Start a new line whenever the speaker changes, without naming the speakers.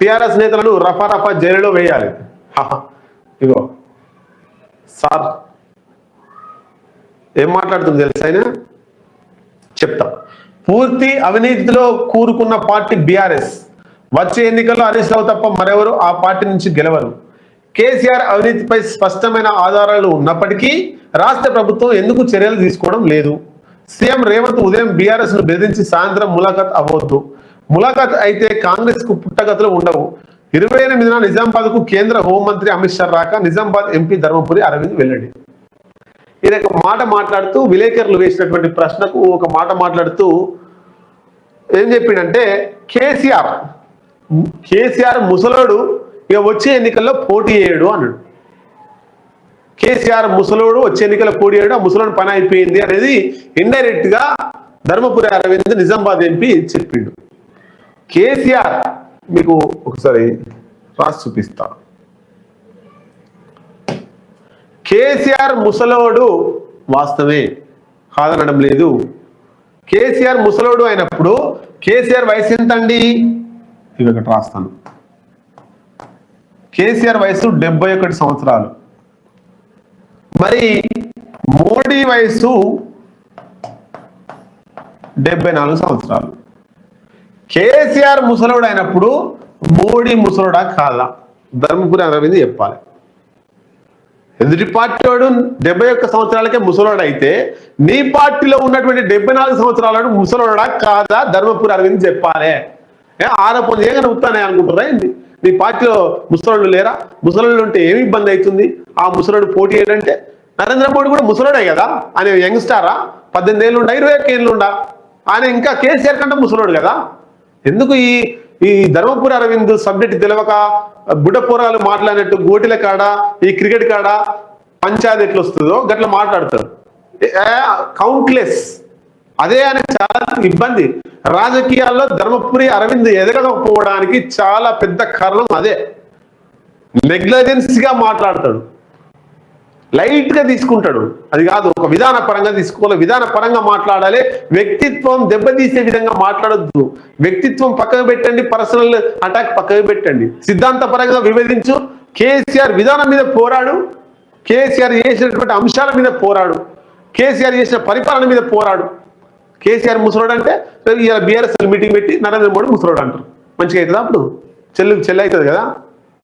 TRS నేతలను రఫా రఫా జైలులో వేయాలి. ఇగో సార్ ఏం మాట్లాడుతుంది తెలుసా ఆయన? చెప్తా. పూర్తి అవినీతిలో కూరుకున్న పార్టీ బీఆర్ఎస్. వచ్చే ఎన్నికల్లో హరీష్ రావు తప్ప మరెవరు ఆ పార్టీ నుంచి గెలవరు. కేసీఆర్ అవినీతిపై స్పష్టమైన ఆధారాలు ఉన్నప్పటికీ రాష్ట్ర ప్రభుత్వం ఎందుకు చర్యలు తీసుకోవడం లేదు? సీఎం రేవంత్ ఉదయం బీఆర్ఎస్ ను బెదిరించి సాయంత్రం ములాఖాత్ అవ్వద్దు. ములాఖాత్ అయితే కాంగ్రెస్ కు పుట్టగతులు ఉండవు. 28న నిజామాబాద్ కు కేంద్ర హోంమంత్రి అమిత్ షా రాక నిజామాబాద్ ఎంపీ ధర్మపురి అరవింద్ వెల్లడి. ఇది ఒక మాట మాట్లాడుతూ విలేకరులు వేసినటువంటి ప్రశ్నకు ఒక మాట మాట్లాడుతూ ఏం చెప్పిండంటే కేసీఆర్ ముసలోడు ఇక వచ్చే ఎన్నికల్లో పోటీ చేయడు అన్నాడు. కేసీఆర్ ముసలోడు వచ్చే ఎన్నికల్లో పోటీ చేయడు, ఆ ముసలోడు పని అయిపోయింది అనేది ఇండైరెక్ట్ గా ధర్మపురి అరవింద్ నిజామాబాద్ ఎంపీ చెప్పిండు. కేసీఆర్ మీకు ఒకసారి రాసి చూపిస్తా. కేసీఆర్ ముసలోడు వాస్తవే, కాదనడం లేదు. కేసీఆర్ ముసలోడు అయినప్పుడు కేసీఆర్ వయసు ఎంత అండి? ఇక్కడ రాస్తాను. కేసీఆర్ వయసు 71 సంవత్సరాలు. మరి మోడీ వయసు 74 సంవత్సరాలు. కేసీఆర్ ముసలోడు అయినప్పుడు మోడీ ముసలోడా కాదా? ధర్మపురి అరవింద్ చెప్పాలి. ఎదుటి పార్టీ వాడు 71 సంవత్సరాలకే ముసలోడు అయితే నీ పార్టీలో ఉన్నటువంటి 74 సంవత్సరాల ముసలోడా కాదా? ధర్మపురి అరవింద్ చెప్పాలి. ఆరోపణ ఏమైనా ఉత్తానే అనుకుంటారా ఏంటి? నీ పార్టీలో ముసలోళ్ళు లేరా? ముసలోళ్ళు ఉంటే ఏమి ఇబ్బంది అవుతుంది? ఆ ముసలోడు పోటీ ఏంటంటే నరేంద్ర మోడీ కూడా ముసలోడే కదా, ఆయన యంగ్స్టారా? 18 ఏళ్ళు ఉండా, 21 ఏళ్ళు ఉండా, ఆయన ఇంకా కేసీఆర్ కంటే ముసలోడు కదా. ఎందుకు ఈ ధర్మపురి అరవింద్ సబ్జెక్ట్ తెలియక బుడ్డ పోరాలు మాట్లాడినట్టు గోటిల కాడ ఈ క్రికెట్ కాడ పంచాయతీ ఎట్లా వస్తుందో గట్లా మాట్లాడతాడు. కౌంట్లెస్. అదే ఆయన చాలా ఇబ్బంది. రాజకీయాల్లో ధర్మపురి అరవింద్ ఎదగకపోవడానికి చాలా పెద్ద కారణం అదే. నెగ్లిజెన్స్ గా మాట్లాడతాడు, లైట్ గా తీసుకుంటాడు. అది కాదు, ఒక విధాన పరంగా తీసుకోవాలి, విధాన పరంగా మాట్లాడాలి. వ్యక్తిత్వం దెబ్బతీసే విధంగా మాట్లాడొద్దు. వ్యక్తిత్వం పక్కకు పెట్టండి, పర్సనల్ అటాక్ పక్కకు పెట్టండి, సిద్ధాంత పరంగా విభజించు. కేసీఆర్ విధానం మీద పోరాడు, కేసీఆర్ చేసినటువంటి అంశాల మీద పోరాడు, కేసీఆర్ చేసిన పరిపాలన మీద పోరాడు. కేసీఆర్ ముసలోడు అంటే ఇలా బీఆర్ఎస్ మీటింగ్ పెట్టి నరేంద్ర మోడీ ముసలోడు అంటారు. మంచిగా అవుతుందా? అప్పుడు చెల్లి అవుతుంది కదా.